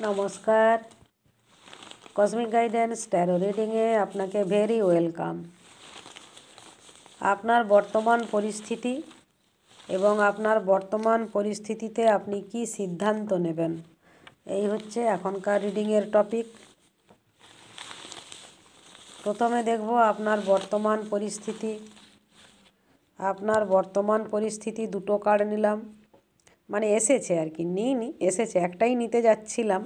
নমস্কার, cosmic guidance taro রিডিংয়ে আপনাকে very welcome. আপনার বর্তমান পরিস্থিতি এবং আপনার বর্তমান পরিস্থিতিতে আপনি কি সিদ্ধান্ত নেবেন, এই হচ্ছে এখনকার রিডিংয়ের টপিক। প্রথমে দেখব আপনার বর্তমান পরিস্থিতি। আপনার বর্তমান পরিস্থিতি দুটো কার্ড নিলাম, মানে এসেছে আর কি, নিইনি, এসেছে, একটাই নিতে যাচ্ছিলাম।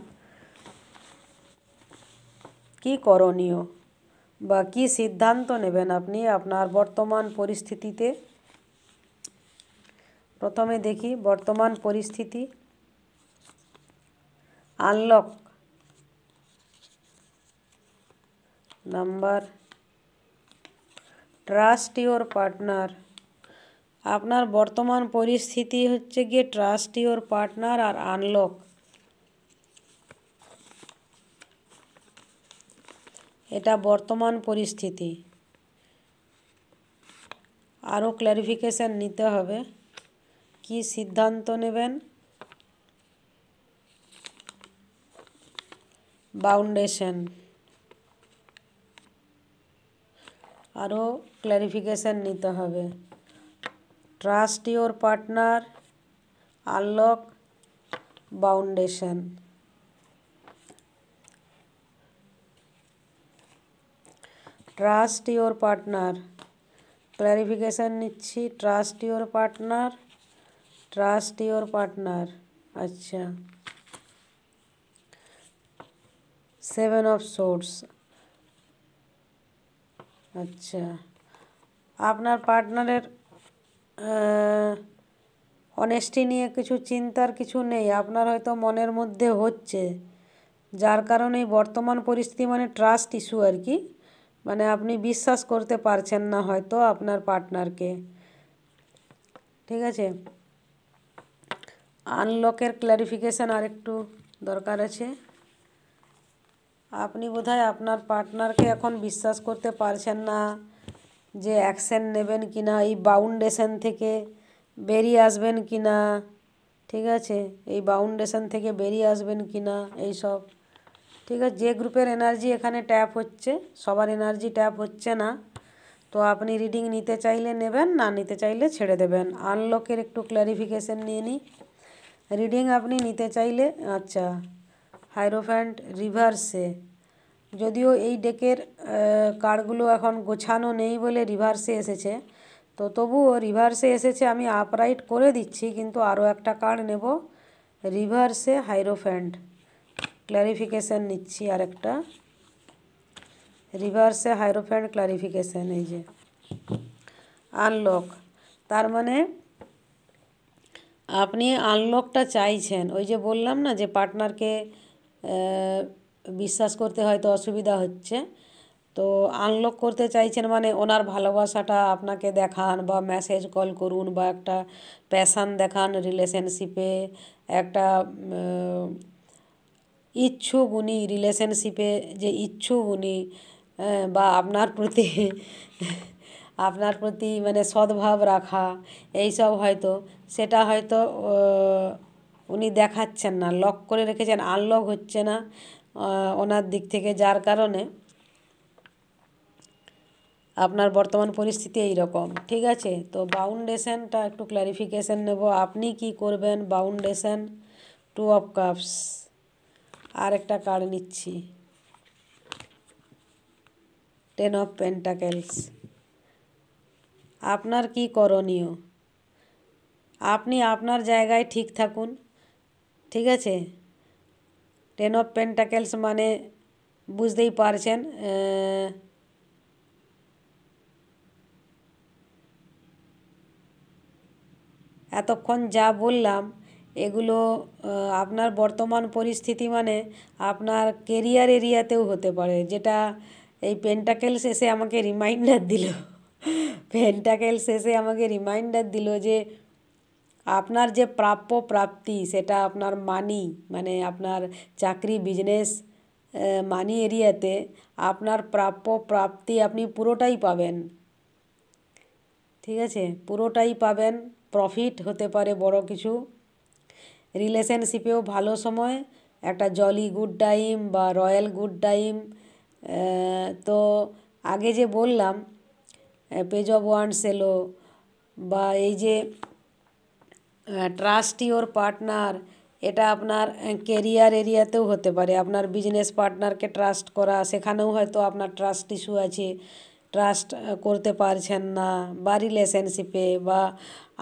কি করণীয় বা কি সিদ্ধান্ত নেবেন আপনি আপনার বর্তমান পরিস্থিতিতে। প্রথমে দেখি বর্তমান পরিস্থিতি। Unlock number, trust your partner. আপনার বর্তমান পরিস্থিতি হচ্ছে গিয়ে ট্রাস্ট ইওর পার্টনার আর আনলক। এটা বর্তমান পরিস্থিতি। আরও ক্ল্যারিফিকেশান নিতে হবে, কি সিদ্ধান্ত নেবেন। বাউন্ডেশন, আরও ক্ল্যারিফিকেশান নিতে হবে। Trust your partner, unlock, foundation. Trust your partner, clarification নিচ্ছি। Trust your partner, trust your partner. আচ্ছা, 7 অফ সোর্স। আচ্ছা, আপনার পার্টনারের অনেস্টি নিয়ে কিছু চিন্তার কিছু নেই, আপনার হয়তো মনের মধ্যে হচ্ছে, যার কারণে বর্তমান পরিস্থিতি মানে ট্রাস্ট ইস্যু আর কি, মানে আপনি বিশ্বাস করতে পারছেন না হয়তো আপনার পার্টনারকে। ঠিক আছে, আনলকের ক্ল্যারিফিকেশান আর একটু দরকার আছে। আপনি বোধহয় আপনার পার্টনারকে এখন বিশ্বাস করতে পারছেন না যে অ্যাকশন নেবেন কি না, এই বাউন্ডেশন থেকে বেরিয়ে আসবেন কি না। ঠিক আছে, এই বাউন্ডেশন থেকে বেরিয়ে আসবেন কি না, এইসব। ঠিক আছে, যে গ্রুপের এনার্জি এখানে ট্যাপ হচ্ছে, সবার এনার্জি ট্যাপ হচ্ছে না, তো আপনি রিডিং নিতে চাইলে নেবেন, না নিতে চাইলে ছেড়ে দেবেন। আনলকের একটু ক্ল্যারিফিকেশান নিয়ে নিই। রিডিং আপনি নিতে চাইলে, আচ্ছা, হাইরোফ্যান্ট রিভার্সে, যদিও এই ডেকের কার্ডগুলো এখন গোছানো নেই বলে রিভার্সে এসেছে, তো তবুও রিভার্সে এসেছে, আমি আপরাইট করে দিচ্ছি, কিন্তু আরও একটা কার্ড নেব। রিভার্সে হাইরোফ্যান্ট, ক্ল্যারিফিকেশান নিচ্ছি আরেকটা। রিভার্সে হাইরোফ্যান্ট ক্ল্যারিফিকেশান, এই যে আনলক, তার মানে আপনি আনলকটা চাইছেন। ওই যে বললাম না যে পার্টনারকে বিশ্বাস করতে হয়তো অসুবিধা হচ্ছে, তো আনলক করতে চাইছেন মানে ওনার ভালোবাসাটা আপনাকে দেখান, বা মেসেজ কল করুন, বা একটা প্যাশান দেখান রিলেশনশিপে, একটা ইচ্ছুক উনি রিলেশনশিপে, যে ইচ্ছুক উনি, বা আপনার প্রতি মানে সদ্ভাব রাখা, এইসব হয়তো, সেটা হয়তো উনি দেখাচ্ছেন না, লক করে রেখেছেন, আনলক হচ্ছে না ওনার দিক থেকে, যার কারণে আপনার বর্তমান পরিস্থিতি এই রকম। ঠিক আছে, তো বাউন্ডেশনটা একটু ক্ল্যারিফিকেশান নেব, আপনি কি করবেন। বাউন্ডেশন, 2 অফ কাপস, আর একটা কার্ড নিচ্ছি, 10 অফ পেন্টাকেলস। আপনার কি করণীয়, আপনি আপনার জায়গায় ঠিক থাকুন। ঠিক আছে, 10 অফ পেন্টাকেলস মানে বুঝতেই পারছেন, এতক্ষণ যা বললাম এগুলো আপনার বর্তমান পরিস্থিতি মানে আপনার কেরিয়ার এরিয়াতেও হতে পারে, যেটা এই পেন্টাকেলস এসে আমাকে রিমাইন্ডার দিল। পেন্টাকেলস এসে আমাকে রিমাইন্ডার দিল যে আপনার যে প্রাপ্য প্রাপ্তি, সেটা আপনার মানি, মানে আপনার চাকরি, বিজনেস, মানি এরিয়াতে আপনার প্রাপ্য প্রাপ্তি আপনি পুরোটাই পাবেন। ঠিক আছে, পুরোটাই পাবেন, প্রফিট হতে পারে বড় কিছু, রিলেশনশিপেও ভালো সময়, একটা জলি গুড টাইম বা রয়্যাল গুড টাইম। তো আগে যে বললাম পেজ অফ ওয়ান্ডস এলো, বা এই যে ট্রাস্ট ইওর পার্টনার, এটা আপনার কেরিয়ার এরিয়াতেও হতে পারে। আপনার বিজনেস পার্টনারকে ট্রাস্ট করা, সেখানেও হয়তো আপনার ট্রাস্ট ইস্যু আছে, ট্রাস্ট করতে পারছেন না, বা রিলেশনশিপে বা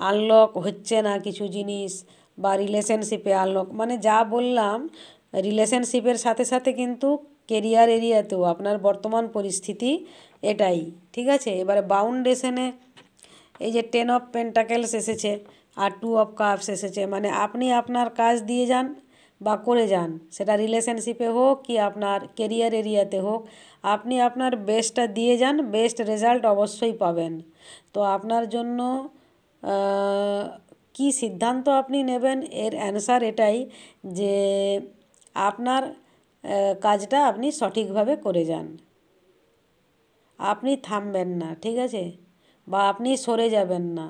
আনলক হচ্ছে না কিছু জিনিস, বা রিলেশনশিপে আনলক, মানে যা বললাম রিলেশনশিপের সাথে সাথে কিন্তু কেরিয়ার এরিয়াতেও আপনার বর্তমান পরিস্থিতি এটাই। ঠিক আছে, এবারে বাউন্ডেশনে এই যে 10 অফ পেন্টাকেলস এসেছে আর 2 অফ কাপস এসেছে, মানে আপনি আপনার কাজ দিয়ে যান বা করে যান, সেটা রিলেশনশিপে হোক কি আপনার কেরিয়ার এরিয়াতে হোক, আপনি আপনার বেস্টটা দিয়ে যান, বেস্ট রেজাল্ট অবশ্যই পাবেন। তো আপনার জন্য কি সিদ্ধান্ত আপনি নেবেন, এর অ্যান্সার এটাই যে আপনার কাজটা আপনি সঠিকভাবে করে যান, আপনি থামবেন না। ঠিক আছে, বা আপনি সরে যাবেন না।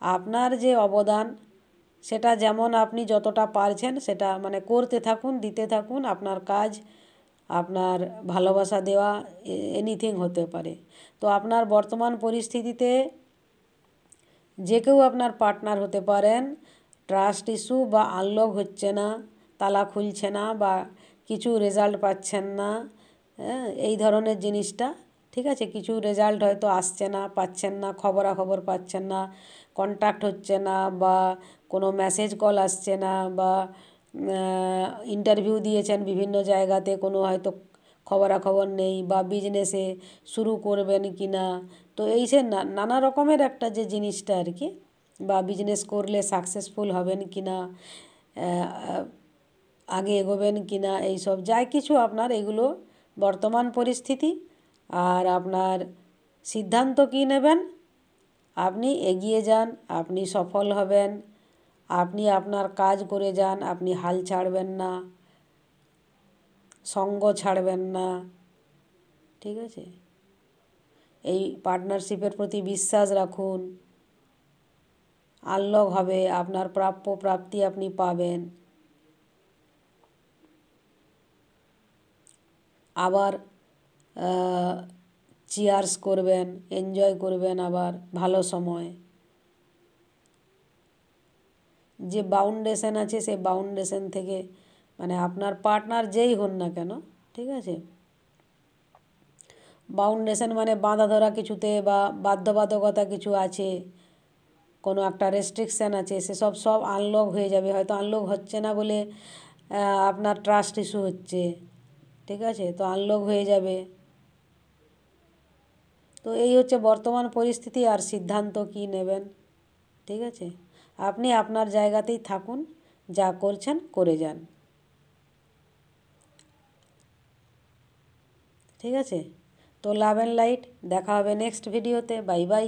আপনার যে অবদান, সেটা যেমন আপনি যতটা পারছেন সেটা মানে করতে থাকুন, দিতে থাকুন। আপনার কাজ, আপনার ভালোবাসা দেওয়া, এনিথিং হতে পারে। তো আপনার বর্তমান পরিস্থিতিতে যে কেউ আপনার পার্টনার হতে পারেন। ট্রাস্ট ইস্যু বা আনলক হচ্ছে না, তালা খুলছে না, বা কিছু রেজাল্ট পাচ্ছেন না, হ্যাঁ, এই ধরনের জিনিসটা। ঠিক আছে, কিছু রেজাল্ট হয়তো আসছে না, পাচ্ছেন না, খবরাখবর পাচ্ছেন না, কন্ট্যাক্ট হচ্ছে না, বা কোনো মেসেজ কল আসছে না, বা ইন্টারভিউ দিয়েছেন বিভিন্ন জায়গাতে, কোনো হয়তো খবরাখবর নেই, বা বিজনেসে শুরু করবেন কি না। তো এই যে নানা রকমের একটা যে জিনিসটা আর কি, বা বিজনেস করলে সাকসেসফুল হবেন কি না, আগে এগোবেন কি না, এইসব যাই কিছু আপনার এগুলো বর্তমান পরিস্থিতি। আর আপনার সিদ্ধান্ত কী নেবেন, আপনি এগিয়ে যান, আপনি সফল হবেন, আপনি আপনার কাজ করে যান, আপনি হাল ছাড়বেন না, সঙ্গ ছাড়বেন না। ঠিক আছে, এই পার্টনারশিপের প্রতি বিশ্বাস রাখুন, আনলক হবে, আপনার প্রাপ্য প্রাপ্তি আপনি পাবেন। আবার চিয়ার্স করবেন, এনজয় করবেন আবার ভালো সময়। যে বাউন্ডেশন আছে সেই বাউন্ডেশন থেকে, মানে আপনার পার্টনার যেই হন না কেন, ঠিক আছে, বাউন্ডেশন মানে বাঁধা ধরা কিছুতে বা বাধ্যবাধকতা কিছু আছে, কোনো একটা রেস্ট্রিকশান আছে, সেসব সব আনলক হয়ে যাবে। হয়তো আনলক হচ্ছে না বলে আপনার ট্রাস্ট ইস্যু হচ্ছে। ঠিক আছে, তো আনলক হয়ে যাবে। তো এই হচ্ছে বর্তমান পরিস্থিতি, আর সিদ্ধান্ত কী নেবেন। ঠিক আছে, আপনি আপনার জায়গাতেই থাকুন, যা করছেন করে যান। ঠিক আছে, তো লাভ অ্যান্ড লাইট, দেখা হবে নেক্সট ভিডিওতে। Bye bye.